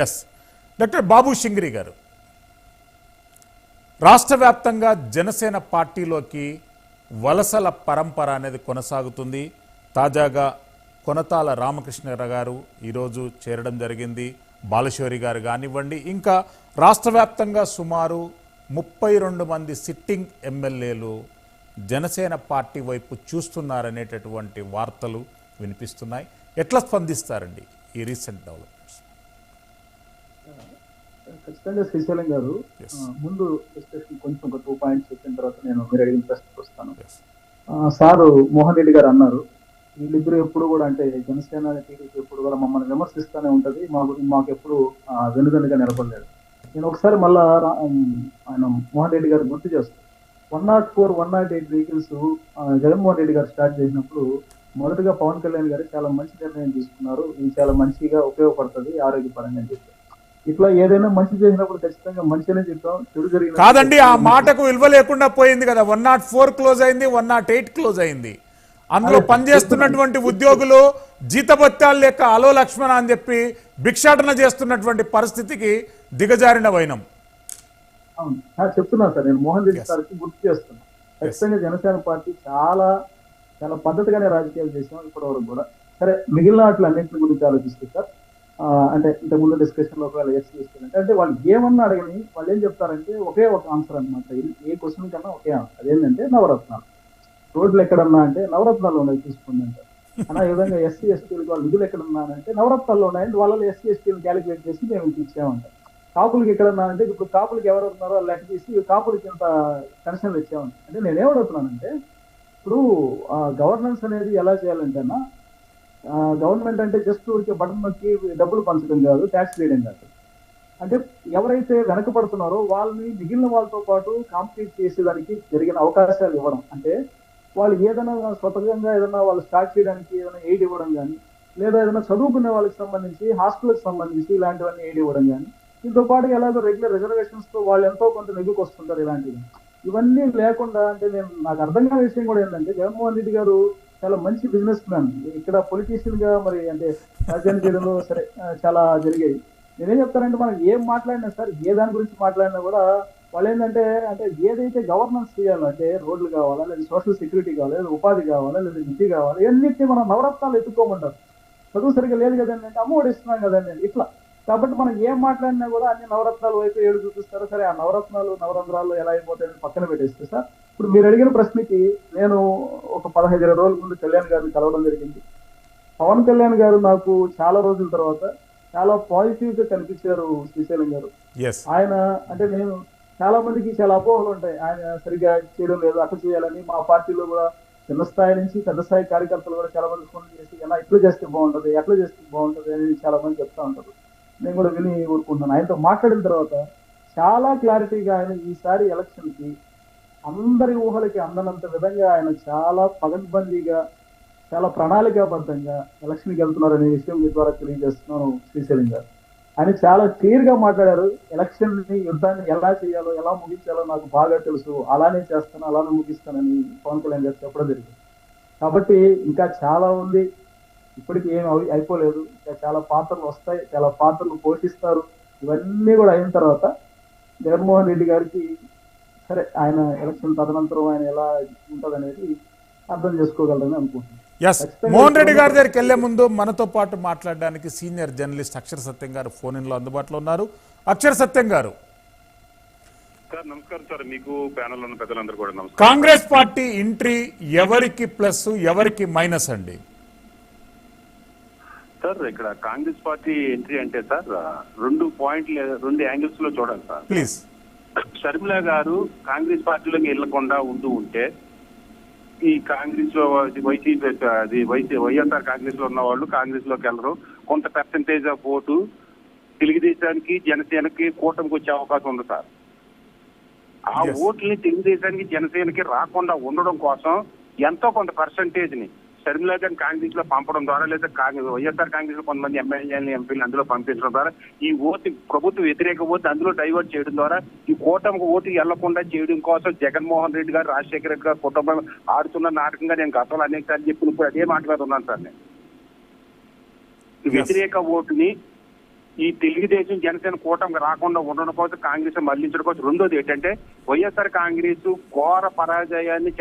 Yes. Doctor బాబు సింగ్రి గారు, రాష్ట్ర వ్యాప్తంగా జనసేన పార్టీలోకి వలసల పరంపర అనేది కొనసాగుతుంది. తాజాగా కొనతాల రామకృష్ణ గారు ఈరోజు చేరడం జరిగింది. బాలశౌరి గారు కానివ్వండి, ఇంకా రాష్ట్ర వ్యాప్తంగా సుమారు 32 మంది సిట్టింగ్ ఎమ్మెల్యేలు జనసేన పార్టీ వైపు చూస్తున్నారనేటటువంటి వార్తలు వినిపిస్తున్నాయి. ఎట్లా స్పందిస్తారండి ఈ రీసెంట్ డెవలప్మెంట్స్? ఖచ్చితంగా శ్రీశైలం గారు, ముందు డిస్కషన్ కొంచెం ఒక 2 పాయింట్స్ చెప్పిన తర్వాత నేను మీరు అడిగిన ప్రశ్నకు వస్తాను. సారు మోహన్ రెడ్డి గారు అన్నారు, వీళ్ళిద్దరూ ఎప్పుడు కూడా అంటే జనసేన టీడీపీ ఎప్పుడు కూడా మమ్మల్ని విమర్శిస్తూనే ఉంటుంది, మాకు ఎప్పుడు వెనుదన్నుగా నిలబడలేదు. నేను ఒకసారి మళ్ళా ఆయన మోహన్ రెడ్డి గారు గుర్తు చేస్తాను. 104, 108 వెహికల్స్ జగన్మోహన్ రెడ్డి గారు స్టార్ట్ చేసినప్పుడు మొదటగా పవన్ కళ్యాణ్ గారు చాలా మంచి నిర్ణయం తీసుకున్నారు, ఇది చాలా మంచిగా ఉపయోగపడుతుంది ఆరోగ్యపరంగా అని చెప్పి. ఇట్లా ఏదైనా మంచి చేసినప్పుడు ఖచ్చితంగా మంచిగానే చెప్తాం, చెడు జరిగిన కాదండి, ఆ మాటకు విలువ లేకుండా పోయింది కదా. 104 క్లోజ్ అయింది, 108 క్లోజ్ అయింది. అందులో పనిచేస్తున్నటువంటి ఉద్యోగులు జీతభత్యాలు లేక అలో లక్ష్మణ అని చెప్పి భిక్షాటన చేస్తున్నటువంటి పరిస్థితికి దిగజారిన వైనం. అవును చెప్తున్నాను సార్, నేను మోహన్ రెడ్డి గారికి గుర్తు చేస్తున్నాను. ఖచ్చితంగా జనసేన పార్టీ చాలా చాలా పద్ధతిగానే రాజకీయాలు చేసాం ఇప్పటి వరకు కూడా. సరే, మిగిలిన వాటి అన్నింటి గురించి ఆలోచిస్తే సార్, అంటే ఇంతకుముందు డిస్కషన్ లో ఒకవేళ ఎస్ తీసుకుంటే అంటే వాళ్ళు ఏమన్నా అడగని వాళ్ళు ఏం చెప్తారంటే ఒకే ఒక ఆన్సర్ అనమాట. ఏ క్వశ్చన్ కన్నా ఒకే ఆన్సర్, అదేంటంటే నవరత్నాలు. రోడ్లు ఎక్కడన్నా అంటే నవరత్నాలు ఉన్నాయి తీసుకోండి అంటారు. అలా ఈ విధంగా ఎస్సీ ఎస్టీలకు వాళ్ళు నిధులు ఎక్కడున్నానంటే నవరత్నాల్లో ఉన్నాయంటే వాళ్ళలో ఎస్సీ ఎస్టీలు క్యాలిక్యులేట్ చేసి మేము ఇచ్చామంటారు. కాపులకి ఎక్కడన్నా అంటే ఇప్పుడు కాపులకి ఎవరు ఉన్నారో వాళ్ళు లెక్క తీసి కాపులకి ఇంత కనెక్షన్లు ఇచ్చామంటారు. అంటే నేనేమడుగుతున్నానంటే ఇప్పుడు గవర్నెన్స్ అనేది ఎలా చేయాలంటే అన్న, గవర్నమెంట్ అంటే జస్ట్ ఊరికే బటన్ నొక్కి డబ్బులు పంచడం కాదు, ట్యాక్స్ వేయడం కాదు. అంటే ఎవరైతే వెనకబడుతున్నారో వాళ్ళని మిగిలిన వాళ్ళతో పాటు కాంపిటీట్ చేసేదానికి జరిగిన అవకాశాలు ఇవ్వడం. అంటే వాళ్ళు ఏదైనా స్వతంత్రంగా ఏదైనా వాళ్ళు స్టార్ట్ చేయడానికి ఏదైనా ఎయిడ్ ఇవ్వడం కానీ, లేదా ఏదైనా చదువుకునే వాళ్ళకి సంబంధించి హాస్టల్కి సంబంధించి ఇలాంటివన్నీ ఎయిడ్ ఇవ్వడం కానీ, దీంతో పాటు ఎలాగో రెగ్యులర్ రిజర్వేషన్స్ తో వాళ్ళు ఎంతో కొంత నెగ్గుకు వస్తుంటారు. ఇలాంటివి ఇవన్నీ లేకుండా అంటే నాకు అర్థం కాని విషయం కూడా ఏంటంటే జగన్మోహన్ రెడ్డి గారు చాలా మంచి బిజినెస్ మ్యాన్. ఇక్కడ పొలిటీషియన్ గా మరి అంటే రాజధాని చేయడంలో సరే చాలా జరిగాయి. నేనేం చెప్తానంటే మనం ఏం మాట్లాడినా సార్, ఏ దాని గురించి మాట్లాడినా కూడా వాళ్ళు ఏంటంటే అంటే ఏదైతే గవర్నెన్స్ చేయాలో అంటే రోడ్లు కావాలా, లేదా సోషల్ సెక్యూరిటీ కావాలా, లేదా ఉపాధి కావాలా, లేదా విద్య కావాలా, ఇవన్నిటిని మనం నవరత్నాలు ఎత్తుకోమంటారు. చదువు సరిగ్గా లేదు కదండి అంటే అమ్మఒడి ఇస్తున్నాం కదండి ఇట్లా. కాబట్టి మనం ఏం మాట్లాడినా కూడా అన్ని నవరత్నాల వైపు ఏడు చూపిస్తారు. సరే, ఆ నవరత్నాలు నవరంధ్రాలు ఎలా అయిపోతాయని పక్కన పెట్టేస్తే సార్, ఇప్పుడు మీరు అడిగిన ప్రశ్నకి నేను ఒక 15-20 రోజుల ముందు కళ్యాణ్ గారిని కలవడం జరిగింది. పవన్ కళ్యాణ్ గారు నాకు చాలా రోజుల తర్వాత చాలా పాజిటివ్ గా కనిపించారు శ్రీశైలం గారు. ఆయన అంటే నేను చాలా మందికి చాలా అపోహలు ఉంటాయి, ఆయన సరిగ్గా చేయడం లేదు అట్లా చేయాలని. మా పార్టీలో కూడా చిన్న స్థాయి నుంచి పెద్ద స్థాయి కార్యకర్తలు కూడా చాలా మంది ఫోన్ చేసి ఎలా ఇట్లా చేస్తే బాగుంటుంది, ఎట్లా చేస్తే బాగుంటుంది అని చాలా మంది చెప్తా ఉంటారు. నేను కూడా విని ఊరుకుంటున్నాను. ఆయనతో మాట్లాడిన తర్వాత చాలా క్లారిటీగా ఆయన ఈసారి ఎలక్షన్ కి అందరి ఊహలకి అందనంత విధంగా ఆయన చాలా పగడ్బందీగా చాలా ప్రణాళికాబద్ధంగా ఎలక్షన్కి వెళ్తున్నారనే విషయం మీ ద్వారా తెలియజేస్తున్నాను శ్రీశైలం గారు. ఆయన చాలా క్లియర్ గా మాట్లాడారు. ఎలక్షన్ ని యుద్ధాన్ని ఎలా చేయాలో ఎలా ముగించాలో నాకు బాగా తెలుసు, అలానే చేస్తాను అలానే ముగిస్తానని పవన్ కళ్యాణ్ గారు చెప్పడం జరిగింది. కాబట్టి ఇంకా చాలా ఉంది, ఇప్పటికీ ఏం అయిపోలేదు, ఇంకా చాలా పాత్రలు వస్తాయి, చాలా పాత్రలు పోషిస్తారు. ఇవన్నీ కూడా అయిన తర్వాత జగన్మోహన్ రెడ్డి గారికి సరే ఆయన ఎలక్షన్ తదనంతరం ఆయన ఎలా ఉంటుంది అనేది అర్థం చేసుకోగలరని అనుకుంటున్నాను. మోహన్ రెడ్డి గారి దగ్గరికి వెళ్లే ముందు మనతో పాటు మాట్లాడడానికి సీనియర్ జర్నలిస్ట్ అక్షర సత్యం గారు ఫోన్ ఇన్ లో అందుబాటులో ఉన్నారు. అక్షర సత్యం గారు, నమస్కారం సార్. మీకు ప్యానల్ ఉన్న పెద్దలందరూ కూడా నమస్కారం. కాంగ్రెస్ పార్టీ ఎంట్రీ ఎవరికి ప్లస్ ఎవరికి మైనస్ అండి? సార్, ఇక్కడ కాంగ్రెస్ పార్టీ ఎంట్రీ అంటే సార్ 2 యాంగిల్స్ లో చూడాలి సార్. ప్లీజ్. షర్మిల గారు కాంగ్రెస్ పార్టీలోకి వెళ్లకుండా ఉంటే ఈ కాంగ్రెస్ లో వైఎస్ఆర్ కాంగ్రెస్ లో ఉన్న వాళ్ళు కాంగ్రెస్ లోకి వెళ్ళరు. కొంత పర్సెంటేజ్ ఆఫ్ ఓటు తెలుగుదేశానికి జనసేనకి కూటమికి వచ్చే అవకాశం ఉంది సార్. ఆ ఓట్లని తెలుగుదేశానికి జనసేనకి రాకుండా ఉండడం కోసం ఎంతో కొంత పర్సెంటేజ్ ని షర్మిల గారిని కాంగ్రెస్ లో పంపడం ద్వారా, లేదా వైఎస్ఆర్ కాంగ్రెస్ లో కొంతమంది ఎమ్మెల్యేలు ఎంపీలు అందులో పంపించడం ద్వారా ఈ ఓటు ప్రభుత్వ వ్యతిరేక ఓటు అందులో డైవర్ట్ చేయడం ద్వారా ఈ కూటమికి ఓటు వెళ్లకుండా చేయడం కోసం జగన్మోహన్ రెడ్డి గారు, రాజశేఖర రెడ్డి గారు కుటుంబం ఆడుతున్న నాటకంగా నేను గతంలో అనేక సార్లు చెప్పిన ఇప్పుడు అదే మాట్లాడుతున్నాను సార్. నేను వ్యతిరేక ఓటుని ఈ తెలుగుదేశం జనసేన కూటమికి రాకుండా ఉండడం కోసం, కాంగ్రెస్ మళ్లించడం కోసం. రెండోది ఏంటంటే వైఎస్ఆర్ కాంగ్రెస్ ఘోర పరాజయాన్ని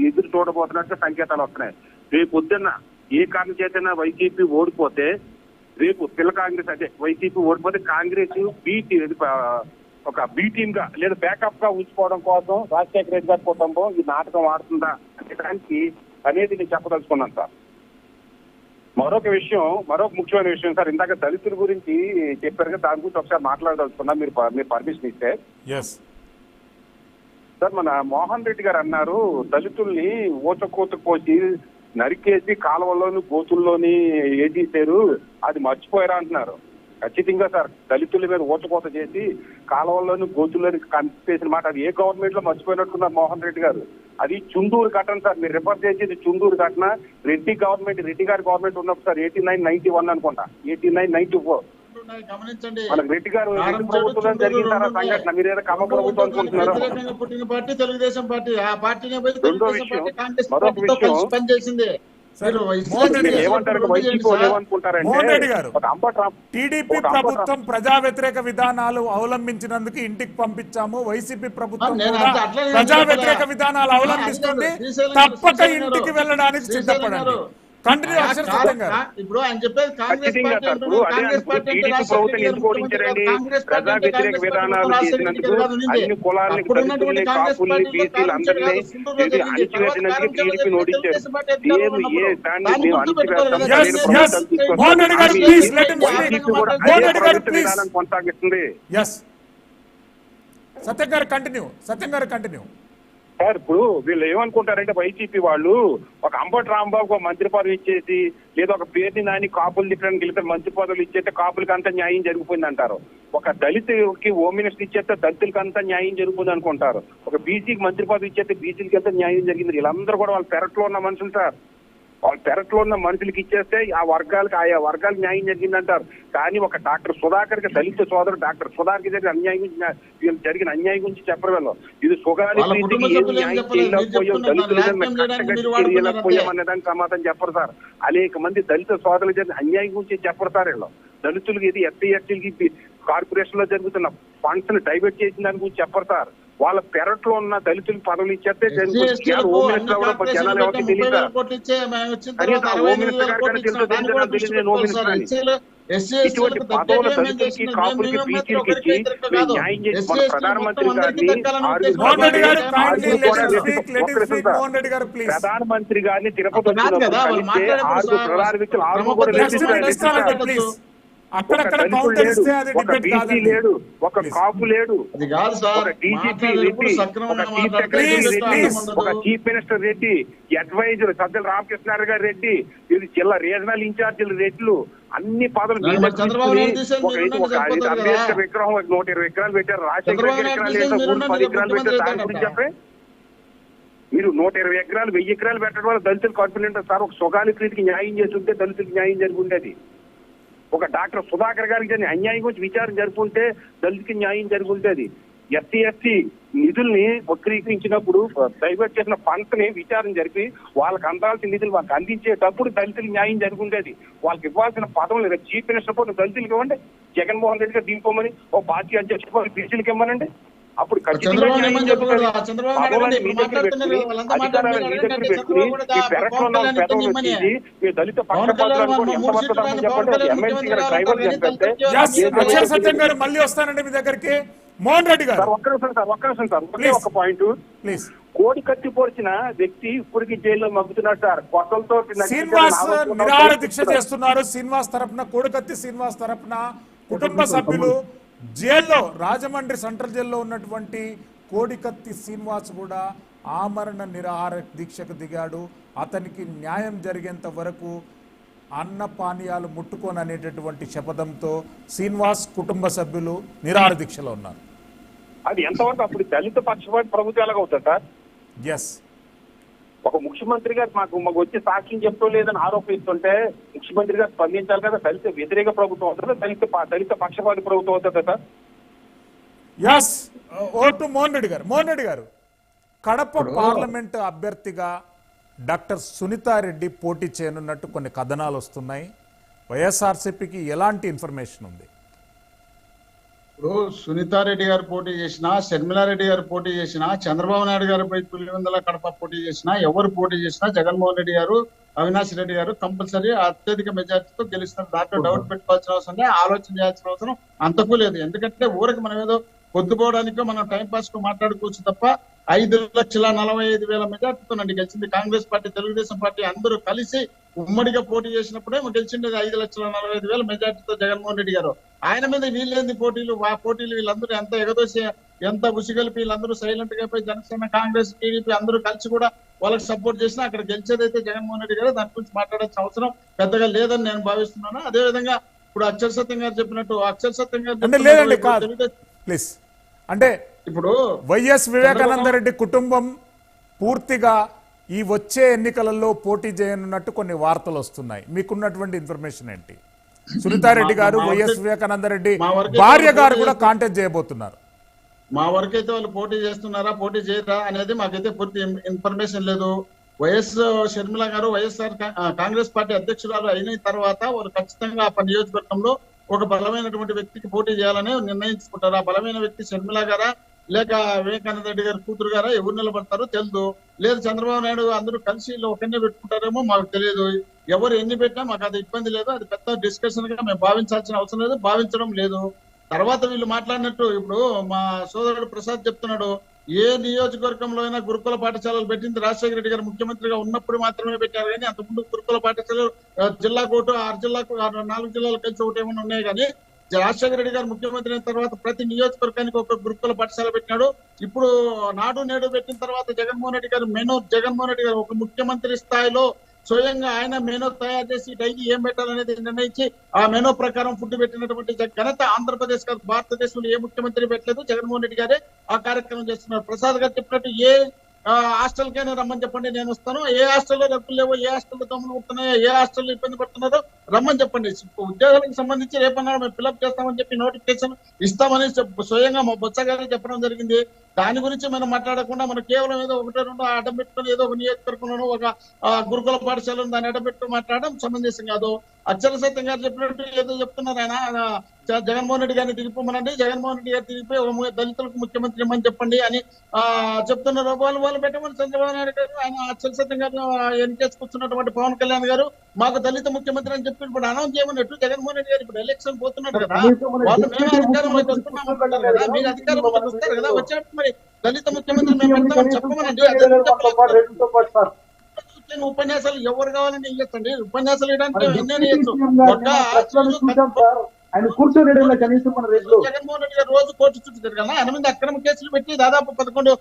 ఎదురు చూడబోతున్నట్టు సంకేతాలు వస్తున్నాయి. రేపు పొద్దున్న ఏ కారణం చేతైనా వైసీపీ ఓడిపోతే, రేపు పిల్ల కాంగ్రెస్ అదే వైసీపీ ఓడిపోతే కాంగ్రెస్ ఒక బి టీమ్ గా లేదా బ్యాకప్ గా ఉంచుకోవడం కోసం రాజశేఖర రెడ్డి గారి కుటుంబం ఈ నాటకం ఆడుతుందా అనేది నేను చెప్పదలుచుకున్నాను సార్. మరొక ముఖ్యమైన విషయం సార్, ఇందాక దళితుల గురించి చెప్పారు కదా, దాని గురించి ఒకసారి మాట్లాడదలుచుకున్నా మీరు పర్మిషన్ ఇస్తే. సార్, మన మోహన్ రెడ్డి గారు అన్నారు దళితుల్ని ఊచకోత పోసి నరికేసి కాలువల్లోని గోతుల్లోని ఏదీశారు, అది మర్చిపోయారా అంటున్నారు. ఖచ్చితంగా సార్, దళితుల మీద ఊచకోత చేసి కాలువల్లోని గోతుల్లోని కనిపేసిన మాట అది ఏ గవర్నమెంట్ లో మర్చిపోయినట్టున్నారు మోహన్ రెడ్డి గారు. అది చుండూరు ఘటన సార్, మీరు రిఫర్ చేసేది చుండూరు ఘటన. రెడ్డి గారి గవర్నమెంట్ ఉన్నప్పుడు సార్ 89-91 అనుకుంటా, 89-94 గమనించండి. మనకు రెడ్డి గారు ప్రభుత్వం జరిగిన సంఘటన మీరు ఏదో కమ్మ ప్రభుత్వం అనుకుంటున్నారు. పుట్టిన పార్టీ తెలుగుదేశం పార్టీ, ఆ పార్టీనే మరొక విషయం పనిచేసింది. టీడీపీ ప్రభుత్వం ప్రజా వ్యతిరేక విధానాలు అవలంబించినందుకు ఇంటికి పంపించాము, వైసీపీ ప్రభుత్వం ప్రజా వ్యతిరేక విధానాలు అవలంబిస్తుంది, తప్పక ఇంటికి వెళ్ళడానికి సిద్ధపడండి. ఇప్పుడు ఆయన చెప్పేది కాంగ్రెస్ పార్టీ ప్రజా వ్యతిరేక విధానాలు చేసినందుకు అన్ని కులాలని దళితుల్ని కాపుల్ని బీసీలు అందరినీ అణిచివేసినందుకు టీడీపీ నోటించారు. ఏ దాన్ని మేము అణిచివేస్తాం కొనసాగిస్తుంది. సత్యం గారు కంటిన్యూ. సార్, ఇప్పుడు వీళ్ళు ఏమనుకుంటారంటే వైసీపీ వాళ్ళు ఒక అంబటి రాంబాబు మంత్రి పదవి ఇచ్చేసి, లేదా ఒక పేరుని నాని కాపులు తిట్టడానికి వెళ్తే మంత్రి పదవులు ఇచ్చేస్తే కాపులకి అంతా న్యాయం జరిగిపోయింది అంటారు. ఒక దళితుకి హోమ్ మినిస్టర్ ఇచ్చేస్తే దళితులకి అంతా న్యాయం జరిగిపోయింది అనుకుంటారు. ఒక బీసీకి మంత్రి పదవి ఇచ్చేస్తే బీసీలకి అంతా న్యాయం జరిగింది. వీళ్ళందరూ కూడా వాళ్ళ పెరట్లో ఉన్న మనుషులు సార్. వాళ్ళ పెరట్లో ఉన్న మనుషులకి ఇచ్చేస్తే ఆయా వర్గాలకు న్యాయం జరిగిందంటారు. కానీ ఒక డాక్టర్ సుధాకర్ కి, దళిత సోదరుడు డాక్టర్ సుధాకర్ కి జరిగిన అన్యాయం గురించి చెప్పరు వీళ్ళు. ఇది సుగాలి అనేదానికి సమాధానం చెప్పరు సార్. అనేక మంది దళిత సోదరులు జరిగిన అన్యాయం గురించి చెప్పరు సార్ వీళ్ళు. దళితులకి ఇది ఎస్సీ కార్పొరేషన్ లో జరుగుతున్న ఫండ్స్ ని డైవర్ట్ చేసిన దాని గురించి చెప్పరు సార్. వాళ్ళ పెరట్లో ఉన్న దళితులకు పదవులు ఇచ్చేస్తే హోమ్ మినిస్టర్ కూడా జనాలు ఎవరికి తెలియదు. ఇటువంటి పదవులు దళితులకి, కాపులకి, బీసీలకి ఇచ్చి న్యాయం చేసి మన ప్రధానమంత్రి గారిని తిరుపతి వచ్చినప్పుడు 6 ప్రధాన వ్యక్తులు 6 కూడా ఒక బీసీ లేడు, ఒక కాపు లేడు, ఒక డీజీపీ రెడ్డి, ఒక చీఫ్ సెక్రటరీ రెడ్డి, ఒక chief minister Reddy, adviser Sajjala Ramakrishna Rao గారు రెడ్డి, ఇది జిల్లా రీజనల్ ఇన్ఛార్జీలు రెడ్లు, అన్ని పదవులు అంబేద్కర్ విగ్రహం 120 ఎకరాలు పెట్టారు, రాజశేఖర ఎకరాలు లేదా 10 ఎకరాలు పెట్టారు. దాని గురించి చెప్పే మీరు 120 ఎకరాలు 1000 ఎకరాలు పెట్టడం వల్ల దళితులు కాన్ఫిడెంట్ సార్. ఒక సుగాలి ప్రీతికి న్యాయం చేస్తుంటే దళితులకు న్యాయం జరిగి ఉండేది. ఒక డాక్టర్ సుధాకర్ గారికి అన్యాయం గురించి విచారణ జరుపుకుంటే దళితుకి న్యాయం జరిగి ఉండేది. ఎస్సీ నిధుల్ని వక్రీకరించినప్పుడు డైవర్ట్ చేసిన ఫండ్స్ ని విచారణ జరిపి వాళ్ళకి అందాల్సిన నిధులు వాళ్ళకి అందించేటప్పుడు దళితులకు న్యాయం జరిగి ఉండేది. వాళ్ళకి ఇవ్వాల్సిన పదవులు చీఫ్ మినిస్టర్ పోతే దళితులకు ఇవ్వండి, జగన్మోహన్ రెడ్డి గారు దింపమని ఓ పార్టీ అధ్యక్షుడు బీసీలకు ఇవ్వమండి. అప్పుడు మళ్ళీ వస్తానండి మీ దగ్గరికి. మోహన్ రెడ్డి గారు ఒక పాయింట్ ప్లీజ్. కోడి కత్తి పోర్చిన వ్యక్తి ఇప్పటికి జైల్లో మగ్గుతున్నాడు సార్. కొత్తలతో శ్రీనివాస్ నిరాహార దీక్ష చేస్తున్నారు. శ్రీనివాస్ తరపున, కోడికత్తి శ్రీనివాస్ తరపున కుటుంబ సభ్యులు జైల్లో, రాజమండ్రి సెంట్రల్ జైల్లో ఉన్నటువంటి కోడికత్తి శ్రీనివాస్ కూడా ఆమరణ నిరాహార దీక్షకు దిగాడు. అతనికి న్యాయం జరిగేంత వరకు అన్న పానీయాలు ముట్టుకోననేటటువంటి శపథంతో శ్రీనివాస్ కుటుంబ సభ్యులు నిరాహార దీక్షలో ఉన్నారు. అది ఎంతవరకు అప్పుడు దళిత పక్షపాత ప్రభుత్వం ఎలాగవుతుంది సార్? ఎస్, ఒక ముఖ్యమంత్రి గారు మాకు వచ్చి సాక్ష్యం చెప్తూ లేదని ఆరోపిస్తుంటే ముఖ్యమంత్రి గారు స్పందించాలి కదా. దళిత వ్యతిరేక ప్రభుత్వం అవుతుందా, దళిత పక్షపాత ప్రభుత్వం అవుతుందా సార్? ఎస్. ఓటు మోహన్ రెడ్డి గారు కడప పార్లమెంట్ అభ్యర్థిగా డాక్టర్ సునీతారెడ్డి పోటీ చేయనున్నట్టు కొన్ని కథనాలు వస్తున్నాయి. వైఎస్ఆర్సీపీకి ఎలాంటి ఇన్ఫర్మేషన్ ఉంది? ఇప్పుడు సునీతారెడ్డి గారు పోటీ చేసినా, షర్మిలారెడ్డి గారు పోటీ చేసినా, చంద్రబాబు నాయుడు గారిపై పులివెందుల కడప పోటీ చేసినా, ఎవరు పోటీ చేసినా జగన్మోహన్ రెడ్డి గారు, అవినాష్ రెడ్డి గారు కంపల్సరీ అత్యధిక మెజార్టీతో గెలుస్తారు. దాంట్లో డౌట్ పెట్టుకోవాల్సిన అవసరం లేదు, ఆలోచన చేయాల్సిన అవసరం అంతకు లేదు. ఎందుకంటే ఊరికి మనం ఏదో పొద్దుపోవడానికో మనం టైం పాస్ కు మాట్లాడుకోవచ్చు తప్ప 5,45,000 మెజార్టీతో గెలిచింది కాంగ్రెస్ పార్టీ, తెలుగుదేశం పార్టీ అందరూ కలిసి ఉమ్మడిగా పోటీ చేసినప్పుడే గెలిచిండేది 5,45,000 మెజార్టీతో జగన్మోహన్ రెడ్డి గారు. ఆయన మీద వీళ్ళేంది పోటీలు, ఆ పోటీలు వీళ్ళందరూ ఎంత ఎగదోసి ఎంత ఉసిగలిపి వీళ్ళందరూ సైలెంట్ గా పోయి జనసేన, కాంగ్రెస్, టీడీపీ అందరూ కలిసి కూడా వాళ్ళకి సపోర్ట్ చేసినా అక్కడ గెలిచేదైతే జగన్మోహన్ రెడ్డి గారు. దాని గురించి మాట్లాడాల్సిన అవసరం పెద్దగా లేదని నేను భావిస్తున్నాను. అదే విధంగా ఇప్పుడు అక్షర సత్యం గారు చెప్పినట్టు, అక్షర సత్యం గారు ప్లీజ్ అంటే ఇప్పుడు వైఎస్ వివేకానంద రెడ్డి కుటుంబం పూర్తిగా ఈ వచ్చే ఎన్నికలలో పోటీ చేయనున్నట్టు కొన్ని వార్తలు వస్తున్నాయి. మీకున్నటువంటి ఇన్ఫర్మేషన్ ఏంటి? సునీతారెడ్డి గారు, వైఎస్ వివేకానంద రెడ్డి భార్య గారు కూడా కాంటాక్ట్ చేయబోతున్నారు. మా వరకు అయితే వాళ్ళు పోటీ చేస్తున్నారా, పోటీ చేయరా అనేది మాకైతే పూర్తి ఇన్ఫర్మేషన్ లేదు. వైఎస్ షర్మిల గారు వైఎస్ఆర్ కాంగ్రెస్ పార్టీ అధ్యక్షురాలు అయిన తర్వాత వారు ఖచ్చితంగా ఆ నియోజకవర్గంలో ఒక బలమైనటువంటి వ్యక్తికి పోటీ చేయాలని నిర్ణయించుకుంటారు. ఆ బలమైన వ్యక్తి షర్మిల గారా లేక వివేకానంద రెడ్డి గారి కూతురు గారా, ఎవరు నిలబడతారో తెలియదు. లేదు చంద్రబాబు నాయుడు అందరూ కలిసి ఒకరినే పెట్టుకుంటారేమో మాకు తెలియదు. ఎవరు ఎన్ని పెట్టినా మాకు అది ఇబ్బంది లేదు. అది పెద్ద డిస్కషన్ గా మేము భావించాల్సిన అవసరం లేదు, భావించడం లేదు. తర్వాత వీళ్ళు మాట్లాడినట్టు ఇప్పుడు మా సోదరుడు ప్రసాద్ చెప్తున్నాడు, ఏ నియోజకవర్గంలో అయినా గురుకుల పాఠశాలలు పెట్టింది రాజశేఖర రెడ్డి గారు ముఖ్యమంత్రిగా ఉన్నప్పుడు మాత్రమే పెట్టారు. కానీ అంతకుముందు గురుకుల పాఠశాలలు జిల్లాకు 6 జిల్లాకు 4 జిల్లాలు కలిసి ఒకటి ఏమైనా ఉన్నాయి. కానీ రాజశేఖర రెడ్డి గారు ముఖ్యమంత్రి అయిన తర్వాత ప్రతి నియోజకవర్గానికి ఒక గురుకుల పాఠశాల పెట్టినాడు. ఇప్పుడు నాడు నేడు పెట్టిన తర్వాత జగన్మోహన్ రెడ్డి గారు ఒక ముఖ్యమంత్రి స్థాయిలో స్వయంగా ఆయన మెనూ తయారు చేసి డైలీ ఏం పెట్టాలనేది నిర్ణయించి ఆ మెనూ ప్రకారం ఫుడ్ పెట్టినటువంటి ఘనత ఆంధ్రప్రదేశ్ కాదు, భారతదేశంలో ఏ ముఖ్యమంత్రి పెట్టలేదు. జగన్మోహన్ రెడ్డి గారే ఆ కార్యక్రమం చేస్తున్నారు. ప్రసాద్ గారు చెప్పినట్టు ఏ హాస్టల్కైనా రమ్మని చెప్పండి, నేను వస్తాను. ఏ హాస్టల్లో డబ్బులు లేవో, ఏ హాస్టల్లో దమ్ములు ఉంటున్నాయో, ఏ హాస్టల్లో ఇబ్బంది పడుతున్నారో రమ్మని చెప్పండి. ఉద్యోగాలకు సంబంధించి రేపన్నా మేము ఫిల్అప్ చేస్తామని చెప్పి నోటిఫికేషన్ ఇస్తామని స్వయంగా మా బొత్స గారు చెప్పడం జరిగింది. దాని గురించి మనం మాట్లాడకుండా మనం కేవలం ఏదో 1-2 అడ్డం పెట్టుకుని ఏదో ఒక నియోజకవర్గంలోనూ ఒక గురుకుల పాఠశాలను దాన్ని అడ్డం పెట్టుకుని మాట్లాడడం సమంజసం కాదు. అక్షర సత్యం గారు చెప్పినట్టు ఏదో చెప్తున్నారు ఆయన, జగన్మోహన్ రెడ్డి గారిని తిరిగిపోమనండి, జగన్మోహన్ రెడ్డి గారు తిరిగిపోయి ఒక దళితులకు ముఖ్యమంత్రి ఇమ్మని చెప్పండి అని చెప్తున్నారు. వాళ్ళు పెట్టమని చంద్రబాబు నాయుడు గారు, ఆయన అక్షర సత్యం గారు ఎన్నికేసుకొస్తున్నటువంటి పవన్ కళ్యాణ్ గారు మాకు దళిత ముఖ్యమంత్రి అని చెప్పి ఇప్పుడు అనౌన్స్ చేయమన్నట్టు జగన్మోహన్ రెడ్డి గారు ఇప్పుడు ఎలక్షన్ పోతున్నారు కదా, వాళ్ళు మేము అధికారంలోకి వస్తున్నామంటారు కదా, మీరు అధికారంలోకి వస్తారు కదా, వచ్చేటప్పుడు మరి దళిత ముఖ్యమంత్రి మేము పెడతామని చెప్పమనండి. ఉపన్యాసాలు ఎవరు కావాలని ఇవ్వచ్చండి, ఉపన్యాసాలు ఆయన కూర్చొని కనీసం మన జగన్మోహన్ రెడ్డి గారు రోజు కోర్టు చుట్టూ తిరగాల. ఆయన మీద అక్రమ కేసులు పెట్టి దాదాపు 11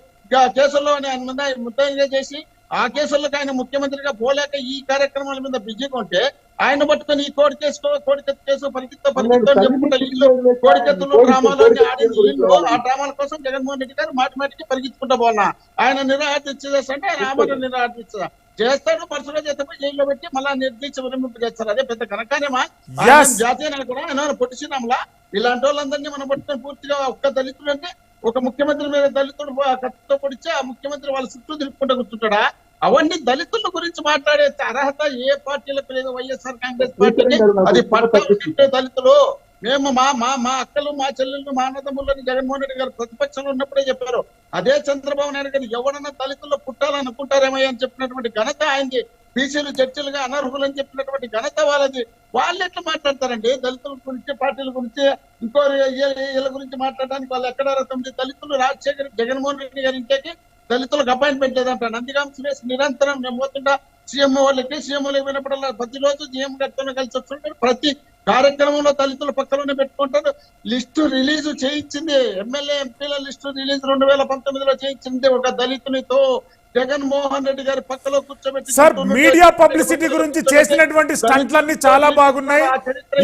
కేసుల్లో ఆయన మీద ముద్దాయిగా చేసి ఆ కేసులకు ఆయన ముఖ్యమంత్రిగా పోలేక ఈ కార్యక్రమాల మీద బిజీగా ఉంటే ఆయన పట్టుకొని ఈ కోడికత్తు కేసు పరిగెత్తో చెప్పుకుంటా కోడికత్తులు డ్రామాలు ఆడింది. ఆ డ్రామాల కోసం జగన్మోహన్ రెడ్డి గారు మాటికి పరిగెత్తుకుంటా పోనా ఆయన నిరాకరించేదంటే ఆయన ఆమరణ నిరాకరించదా చేస్తాడు, పరుసలో చేతపై జైల్లో పెట్టి మళ్ళా నిర్దిష్ట విరమింపు చేస్తారు. అదే పెద్ద కనకానేమా జాతీయ నాయకుడు ఆయన పొట్టిసినాంలా ఇలాంటి వాళ్ళందరినీ మనం పట్టుకొని పూర్తిగా ఒక్క దళితుడు అంటే ఒక ముఖ్యమంత్రి మీద దళితుడు కత్తితో పొడిచి ఆ ముఖ్యమంత్రి వాళ్ళ చుట్టూ తిరుక్కుంటూ కూర్చుంటాడా? అవన్నీ దళితుల గురించి మాట్లాడే అర్హత ఏ పార్టీలకు లేదు. వైఎస్ఆర్ కాంగ్రెస్ పార్టీకి అది పట్టే దళితులు మేము మా అక్కలు, మా చెల్లెళ్ళు, మా అన్నదమ్ములని జగన్మోహన్ రెడ్డి గారు ప్రతిపక్షంలో ఉన్నప్పుడే చెప్పారు. అదే చంద్రబాబు నాయుడు గారు ఎవరన్నా దళితుల్లో పుట్టాలనుకుంటారేమయ్య అని చెప్పినటువంటి ఘనత ఆయనది. బీసీలు చర్చలుగా అనర్హులు అని చెప్పినటువంటి ఘనత వాళ్ళది. వాళ్ళు ఎట్లా మాట్లాడతారండి దళితుల గురించి, పార్టీల గురించి, ఇంకో వీళ్ళ గురించి మాట్లాడడానికి వాళ్ళు ఎక్కడ అర్హత? దళితులు జగన్మోహన్ రెడ్డి గారి ఇంటికి దళితులకు అపాయింట్మెంట్ లేదంట. నందిగాం సురేష్ నిరంతరం మేము పోతుంటా సీఎం వాళ్ళకి వినపడాలి. ప్రతిరోజు సీఎం గారితో కలిసి వస్తుంటారు. ప్రతి కార్యక్రమంలో దళితుల పక్కలోనే పెట్టుకుంటారు. లిస్టు రిలీజ్ చేయించింది, ఎమ్మెల్యే ఎంపీల లిస్టు రిలీజ్ 2019లో చేయించింది ఒక దళితునితో. జగన్మోహన్ రెడ్డి గారి పక్కలో కూర్చోబెట్టి సార్ మీడియా పబ్లిసిటీ గురించి చేసినటువంటి స్టంట్లన్నీ చాలా బాగున్నాయి.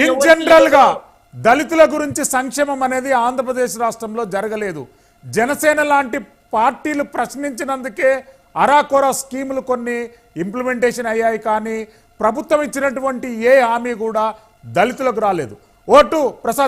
ఇన్ జనరల్ గా దళితుల గురించి సంక్షేమం అనేది ఆంధ్రప్రదేశ్ రాష్ట్రంలో జరగలేదు. జనసేన లాంటి పార్టీలు ప్రశ్నించినందుకే అరాకొర స్కీములు కొన్ని ఇంప్లిమెంటేషన్ అయ్యాయి. కానీ ప్రభుత్వం ఇచ్చినటువంటి ఏ హామీ కూడా దళితులకు రాలేదు. ఓటు ప్రసాద్.